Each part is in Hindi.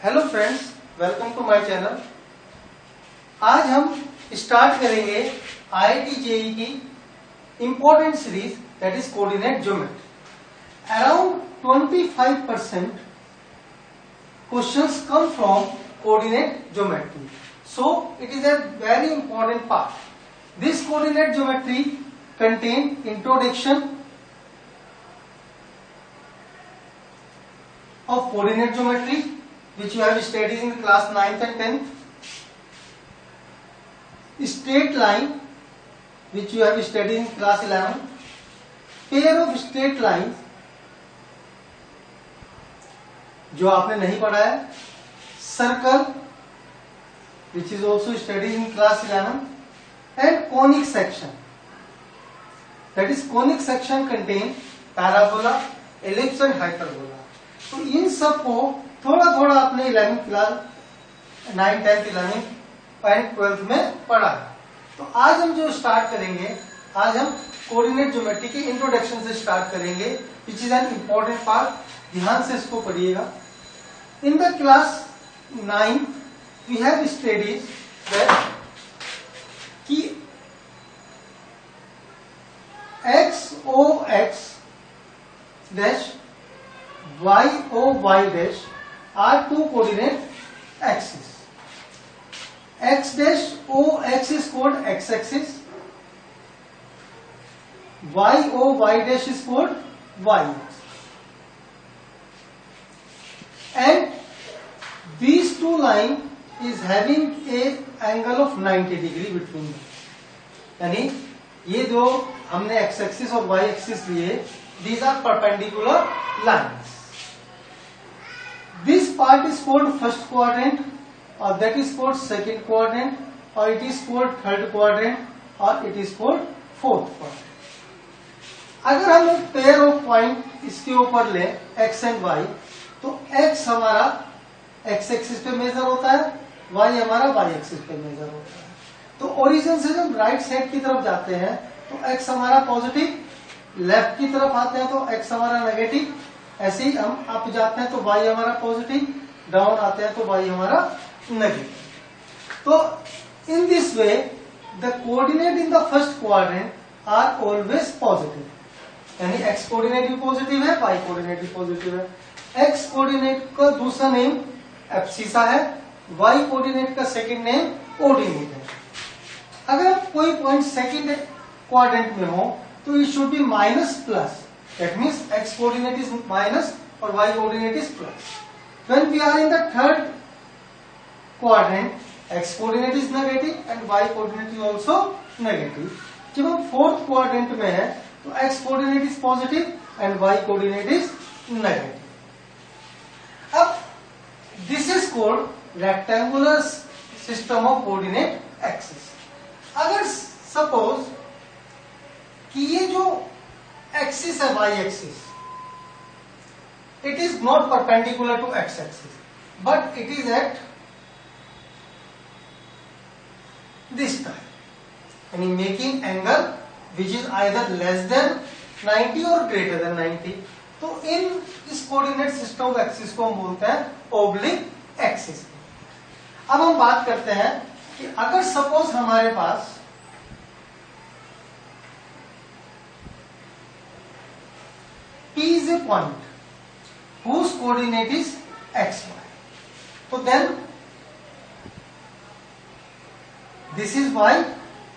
Hello friends, welcome to my channel. आज हम स्टार्ट करेंगे IIT JEE की important series that is coordinate geometry. Around 25% questions come from coordinate geometry, so it is a very important part. This coordinate geometry contain introduction of coordinate geometry which you have studied in class 9th and 10th, straight line which you have studied in class 11, pair of straight lines जो आपने नहीं पढ़ा है, circle which is also studied in class 11, and conic section, that is conic section contain parabola, ellipse and hyperbola। तो इन सब को थोड़ा थोड़ा आपने 11th class 9th 10th 11th and 12th में पढ़ा है। तो आज हम जो स्टार्ट करेंगे, आज हम कोऑर्डिनेट ज्योमेट्री के इंट्रोडक्शन से स्टार्ट करेंगे, which is an important part. ध्यान से इसको पढ़िएगा। In the class 9th we have studies that कि XOX dash YOY dash are two coordinate axes. X dash OX is called x-axis. YOY dash is called y-axis. And these two lines is having a angle of 90 degree between them. यानी ये जो हमने x एक्सिस और y एक्सिस लिए, these are perpendicular lines. This part is called first quadrant, or that is called second quadrant, or it is called third quadrant, or it is called fourth quadrant. अगर हम एक पेयर ऑफ पॉइंट इसके ऊपर ले x एंड y, तो x हमारा x एक्सिस पे मेजर होता है, y हमारा y एक्सिस पे मेजर होता है। तो ओरिजिन से जब राइट साइड की तरफ जाते हैं तो x हमारा पॉजिटिव, लेफ्ट की तरफ आते हैं तो x हमारा नेगेटिव, ऐसे ही हम अप जाते हैं तो y हमारा पॉजिटिव, डाउन आते हैं तो y हमारा नेगेटिव। तो in this way the coordinate in the first quadrant are always positive, यानी x कोऑर्डिनेट भी पॉजिटिव है, y कोऑर्डिनेट भी पॉजिटिव है। x कोऑर्डिनेट का दूसरा नेम एब्सिसा है, y कोऑर्डिनेट का सेकंड नेम ऑर्डिनेट है। अगर कोई पॉइंट सेकंड क्वाड्रेंट में हो तो it should be minus plus, that means x coordinate is minus और y coordinate is plus. When we are in the third quadrant, x coordinate is negative and y coordinate is also negative. जब हम फोर्थ क्वाड्रेंट में है तो x coordinate is positive and y coordinate is negative. अब this is called rectangular system of coordinate axis. अगर सपोज कि ये जो एक्सिस है y axis, it is not perpendicular to x axis but it is at this time, यानी making angle which is either less than 90 और ग्रेटर देन 90। तो इस कोऑर्डिनेट सिस्टम ऑफ एक्सिस को हम बोलते हैं ओब्लिक एक्सिस। अब हम बात करते हैं कि अगर सपोज हमारे पास P is a point whose coordinate is xy, so then this is y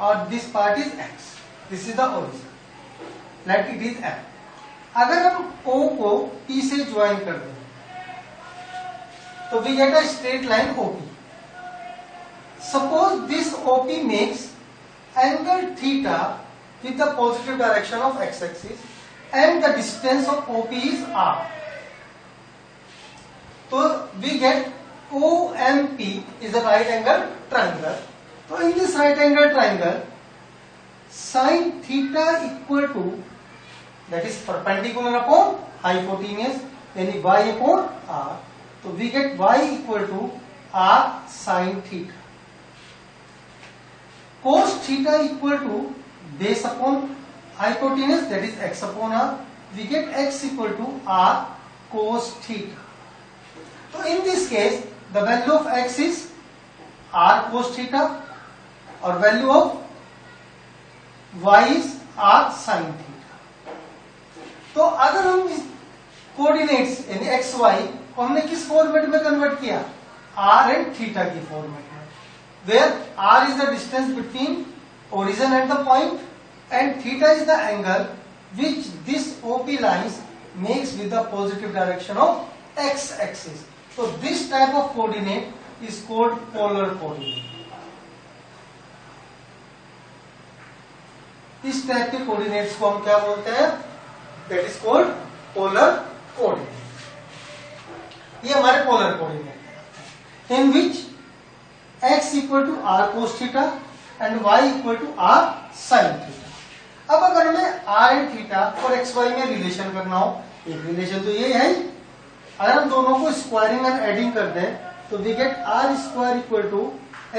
or this part is x, this is the origin, let it is f। अगर हम O को P से ज्वाइन कर दें तो we get a straight line OP। Suppose this OP makes angle theta with the positive direction of x-axis and the distance of OP is r. So we get OMP is a right angle triangle. So in this right angle triangle, sin theta equal to, that is perpendicular upon hypotenuse, यानी y upon r. So we get y equal to r sin theta. Cos theta equal to base upon hypotenuse, that is x upon r. We get x equal to r cos theta. So in this case the value of x is r cos theta और value of y is r sin theta. तो अगर हम कोऑर्डिनेट्स यानी एक्स वाई को हमने किस फॉर्मेट में कन्वर्ट किया, r एंड थीटा की फॉर्मेट में, where r is the distance between origin at the point and theta is the angle which this OP lines makes with the positive direction of x axis. So this type of coordinate is called polar coordinate. इस टाइप के कोऑर्डिनेट्स को हम क्या बोलते हैं, that is called polar coordinate. ये हमारे पोलर कोऑर्डिनेट है, in which x equal to r cos theta and y equal to r sin theta. अब अगर हमें r एंड थीटा और एक्स वाई में रिलेशन करना हो, एक रिलेशन तो ये है, अगर हम दोनों को स्क्वायरिंग एंड एडिंग कर दें तो we get r square equal to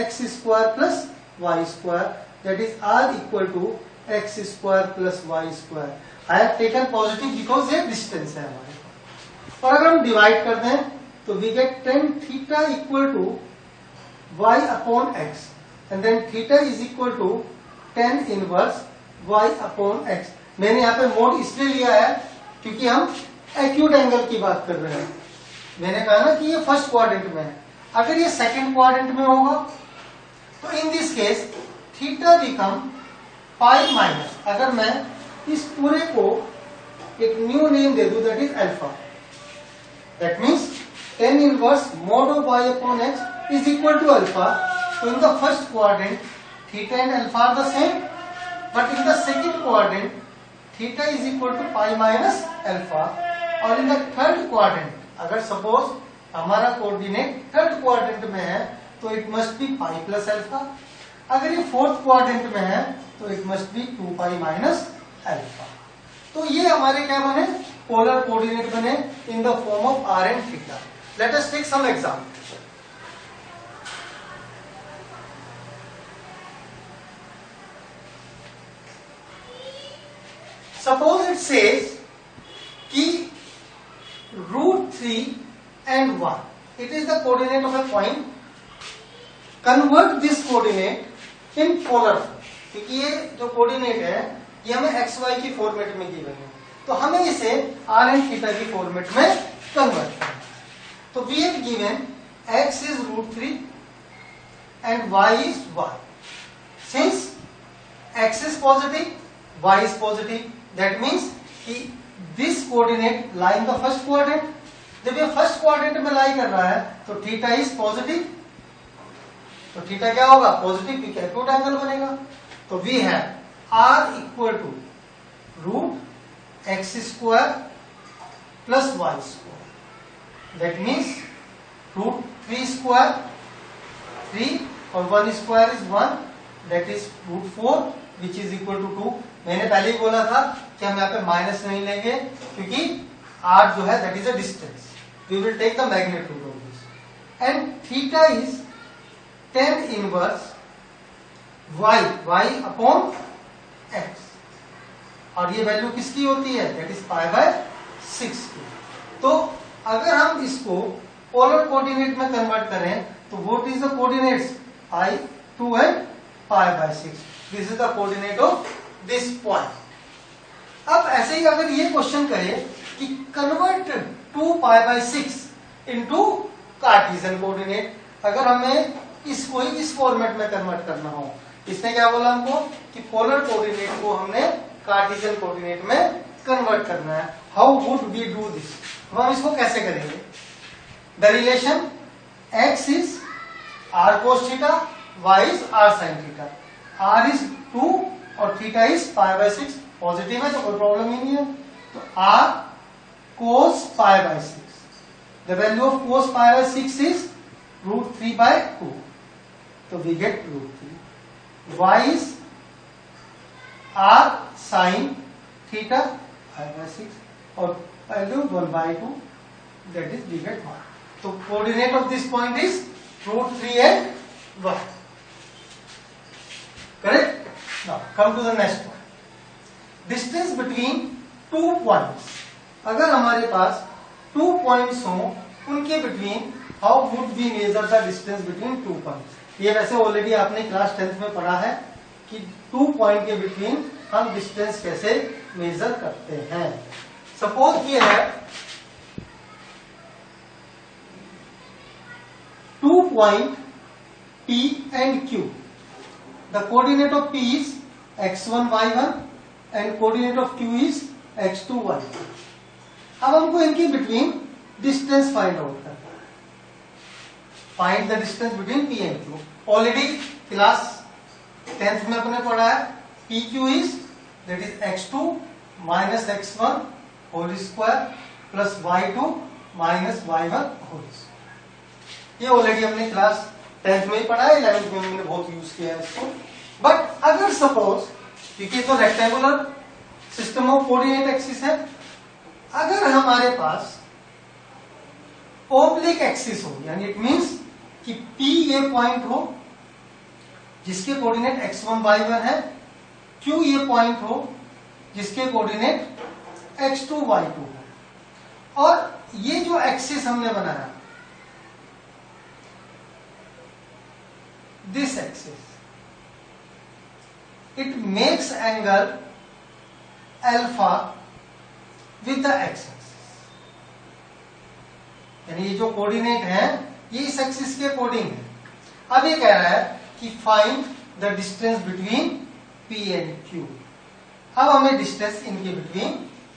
x square plus y square, that is r equal to x square plus y square. I have taken positive because ये डिस्टेंस है हमारे. और अगर हम डिवाइड कर दें तो we get tan theta equal to y upon x and then theta is equal to tan inverse y upon x. मैंने यहाँ पे मोड इसलिए लिया है क्योंकि हम एक्यूट एंगल की बात कर रहे हैं. मैंने कहा ना कि ये फर्स्ट क्वाड्रेंट में है, अगर ये सेकंड क्वाड्रेंट में होगा तो in this case theta become pi minus, अगर मैं इस पूरे को एक न्यू नेम दे दूं that is alpha, that means tan inverse mod of y upon x is equal to alpha. तो in the first quadrant theta and alpha are the same, but in the second quadrant theta is equal to pi minus alpha. और in the third quadrant अगर सपोज हमारा कोऑर्डिनेट थर्ड क्वाड्रेंट में है तो it must be pi plus alpha, अगर ये फोर्थ क्वाड्रेंट में है तो it must be 2 pi minus alpha. तो ये हमारे क्या बने, पोलर कोऑर्डिनेट बने in the form of r and theta. Let us take some example. Suppose it says कि √3 and 1, it is the coordinate of a point. Convert this coordinate in polar form. क्योंकि ये जो कोऑर्डिनेट है ये हमें एक्स वाई की फॉर्मेट में गिवन है, तो हमें इसे आर एंड थीटा की फॉर्मेट में कन्वर्ट करना है. तो we have given x is √3 and y is 1. Since x is positive, y is positive, that means कि this coordinate lie in the first quadrant. जब ये फर्स्ट क्वाड्रेंट में लाई कर रहा है तो थीटा इज पॉजिटिव, तो थीटा क्या होगा, पॉजिटिव, क्योंकि एक्यूट एंगल बनेगा. तो we have r equal to root x square plus y square, that means √3 square 3 और 1 square is 1, that is √4 which is equal to 2. मैंने पहले ही बोला था कि हम यहाँ पे माइनस नहीं लेंगे क्योंकि r जो है that is a distance, we will take the magnitude of this. And theta is tan inverse y upon x, और ये वैल्यू किसकी होती है, दैट इज π/6 की. तो अगर हम इसको पोलर कोऑर्डिनेट में कन्वर्ट करें तो what is the coordinates, I2 and π/6. This is the coordinate of this point. अब ऐसे ही अगर ये क्वेश्चन करे कि कन्वर्ट 2 π/6 इनटू कार्टेशियन कोऑर्डिनेट, अगर हमें इसको ही इस फॉर्मेट में कन्वर्ट करना हो, इसने क्या बोला हमको कि पोलर कोऑर्डिनेट को हमने कार्टेशियन कोऑर्डिनेट में कन्वर्ट करना है. How would we do this, हम इसको कैसे करेंगे. The relation x is r cos theta, y is r sin theta, r is 2 और थीटा इज π/6, पॉजिटिव है तो कोई प्रॉब्लम ही नहीं है. तो r cos π/6, the value of cos π/6 is √3/2, तो we get √3. y is r sin theta π/6 और value 1/2, that is we get 1. तो coordinate of this point is √3 and 1. Correct? Now come to the next one. Distance between two points. अगर हमारे पास 2 पॉइंट्स हो, उनके between how would we measure the distance between 2 point. ये वैसे ऑलरेडी आपने क्लास 10th में पढ़ा है कि 2 पॉइंट के बिटवीन हम डिस्टेंस कैसे मेजर करते हैं। सपोज ये है 2 point P and Q. The coordinate of P is x1 y1 and coordinate of Q is x2 y2. अब हमको इनकी बिटवीन डिस्टेंस फाइंड आउट करना है। Find the distance between P and Q. Already class 10th में अपने पढ़ा है PQ is that is x2 minus x1 whole square plus y2 minus y1 whole square. ये ऑलरेडी हमने क्लास 10th में ही पढ़ा है, 11th में हमने बहुत यूज किया है इसको। बट अगर सपोज, क्योंकि तो rectangular system of coordinate axis है, अगर हमारे पास ओब्लिक एक्सिस हो, यानी इट मींस कि P ये पॉइंट हो जिसके कोऑर्डिनेट x1 y1 है, Q ये पॉइंट हो जिसके कोऑर्डिनेट x2 y2 है, और ये जो एक्सिस हमने बनाया this axis, it makes angle alpha with the x-axis। यानी ये जो कोऑर्डिनेट है ये इस एक्सिस के अकॉर्डिंग है। अब ये कह रहा है कि find the distance between P and Q। अब हमें डिस्टेंस इनके बिटवीन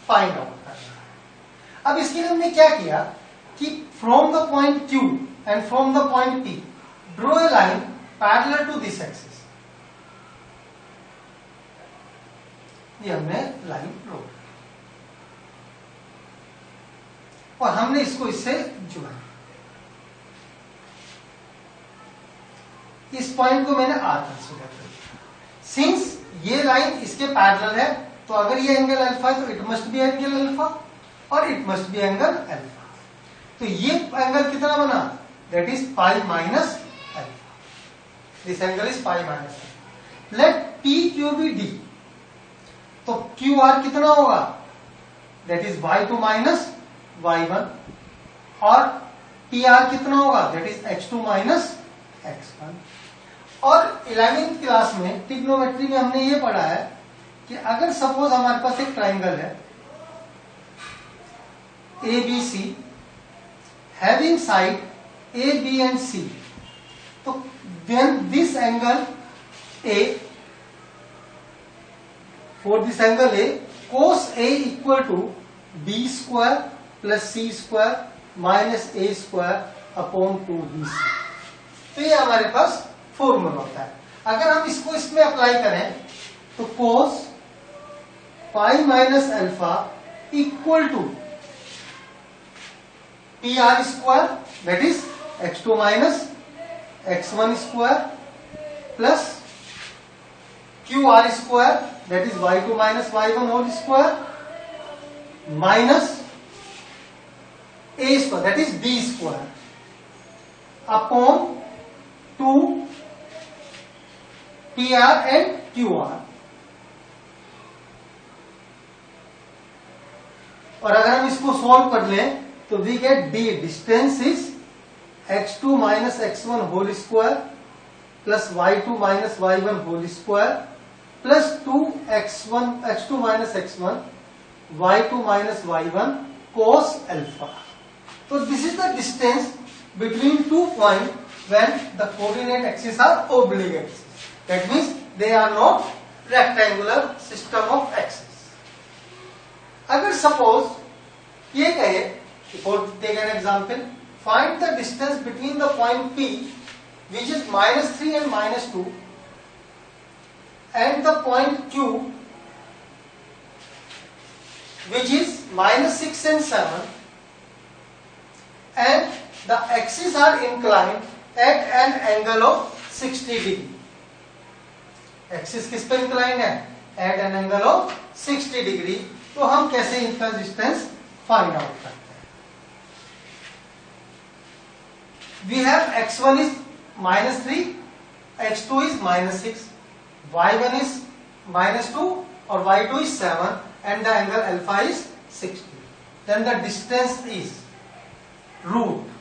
फाइंड आउट करना है। अब इसके लिए हमने क्या किया कि from the point Q and from the point P draw a line parallel to this axis. ये हमने लाइन ड्रॉ और हमने इसको इससे जुड़ा। इस पॉइंट को मैंने R कंसीडर किया। सिंस ये लाइन इसके पैरेलल है तो अगर ये एंगल अल्फा है तो it must be angle alpha और it must be angle alpha. तो ये एंगल कितना बना, that is pi minus alpha. This angle is pi minus alpha. Let P Q be D, तो क्यू आर कितना होगा, that is y2 minus y1, और पी आर कितना होगा, that is x2 minus x1। और 11th क्लास में ट्रिग्नोमेट्री में हमने ये पढ़ा है कि अगर सपोज हमारे पास एक ट्राइंगल है ABC having side A, B and C, तो then this angle A, for this angle A, cos A equal to B square plus C square minus A square upon 2BC। तो ये हमारे पास फॉर्मूला होता है। अगर हम इसको इसमें अप्लाई करें तो cos pi minus alpha equal to P R square, that is x2 minus x1 square plus Q R square, that is y2 minus y1 whole square minus a square, that is b square upon 2 P R and Q R. और अगर हम इसको सॉल्व कर लें तो we get d, distance is x2 minus x1 whole square plus y2 minus y1 whole square plus 2x2 minus x1 y2 minus y1 cos alpha. तो this is the distance between 2 point when the coordinate axes are oblique axis, that means they are not rectangular system of axes। अगर सपोज ये कहे, for take an example, find the distance between the point P which is -3 and -2 and the point Q which is -6 and 7 and the axes are inclined at an angle of 60 degree। Axis किस पे इंक्लाइन है, at an angle of 60 degree. तो हम कैसे इनका डिस्टेंस फाइंड आउट करते हैं। We have x1 is -3, x2 is -6, y1 is -2 और y2 is 7 and the angle alpha is 60। Then the distance is root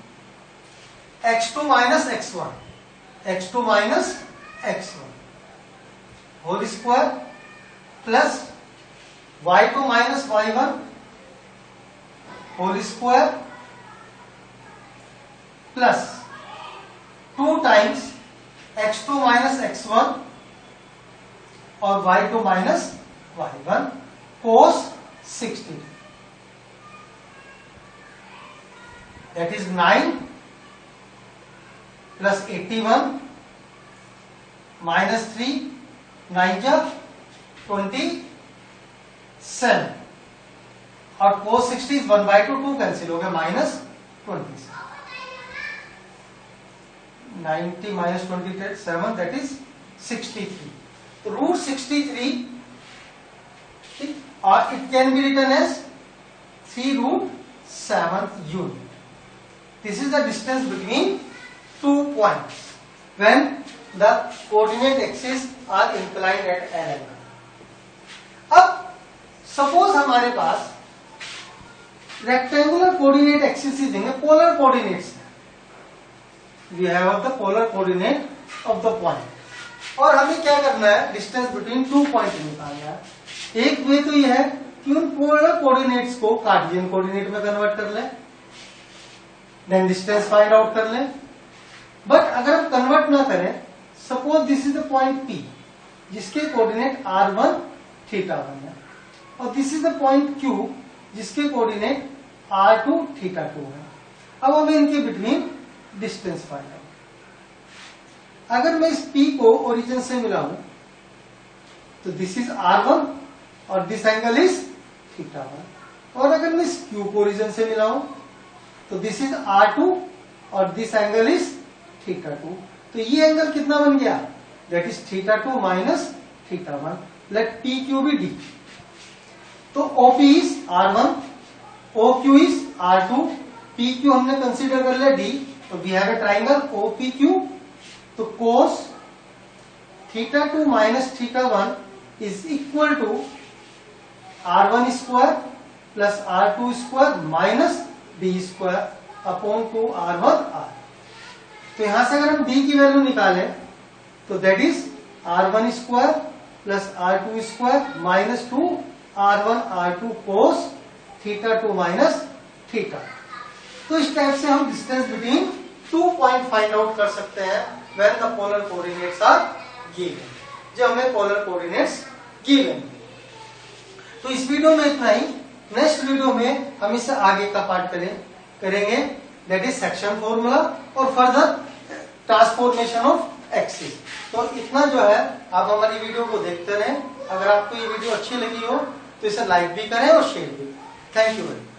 x2 minus x1, x2 minus x1 whole square plus y2 minus y1 whole square plus 2 times x2 minus x1 और y2 minus y1 cos 60, that is 9 plus 81 minus 3 9 जा 27 और cos 60 1 by 2 2 कैंसिल हो गया माइनस 27 90 minus 27 that is 63 तो रूट 63 ठीक और it can be written as 3 root 7 unit. This is the distance between 2 points when the coordinate axes are inclined at an angle. अब सपोज हमारे पास रेक्टेंगुलर कोऑर्डिनेट एक्सिस देंगे, polar coordinates we have of the polar coordinate of the point और हमें क्या करना है, डिस्टेंस बिटवीन 2 पॉइंट निकालना है. एक वे तो यह है कि उन पोलर कोऑर्डिनेट्स को कार्टेशियन कोऑर्डिनेट में कन्वर्ट कर लें, देन डिस्टेंस फाइंड आउट कर लें. बट अगर हम कन्वर्ट ना करें, suppose this is the point P जिसके कोऑर्डिनेट r1 θ1 है और this is the point Q जिसके कोऑर्डिनेट r2 θ2 है. अब हमें इनके बिटवीन डिस्टेंस फाइंड आउट. अगर मैं इस P को ओरिजिन से मिलाऊं तो दिस इज r1 और दिस एंगल इज θ1 और अगर मैं इस Q को ओरिजिन से मिलाऊं तो दिस इज r2 और दिस एंगल इज θ2. तो ये एंगल कितना बन गया, that is θ2 minus θ1. Let PQ be D. तो OP is r1, OQ is r2, PQ हमने कंसीडर कर लिया D. तो we have a triangle OPQ. तो cos θ2 minus θ1 is equal to r1 square plus r2 square minus d square upon 2r1r. तो यहां से अगर हम d की वैल्यू निकालें तो that is r1 square plus r2 square minus 2r1r2 cos θ2 minus θ. तो इस टाइप से हम distance between 2 point find out कर सकते हैं when the polar coordinates are given, जब हमें पोलर कोऑर्डिनेट्स गिवन. तो इस वीडियो में इतना ही. नेक्स्ट वीडियो में हम इससे आगे का पार्ट करेंगे दैट इज सेक्शन फॉर्मूला और फर्दर ट्रांसफॉर्मेशन ऑफ एक्सिस. तो इतना जो है आप हमारी वीडियो को देखते रहें. अगर आपको ये वीडियो अच्छी लगी हो तो इसे लाइक भी करें और शेयर भी. Thank you very much.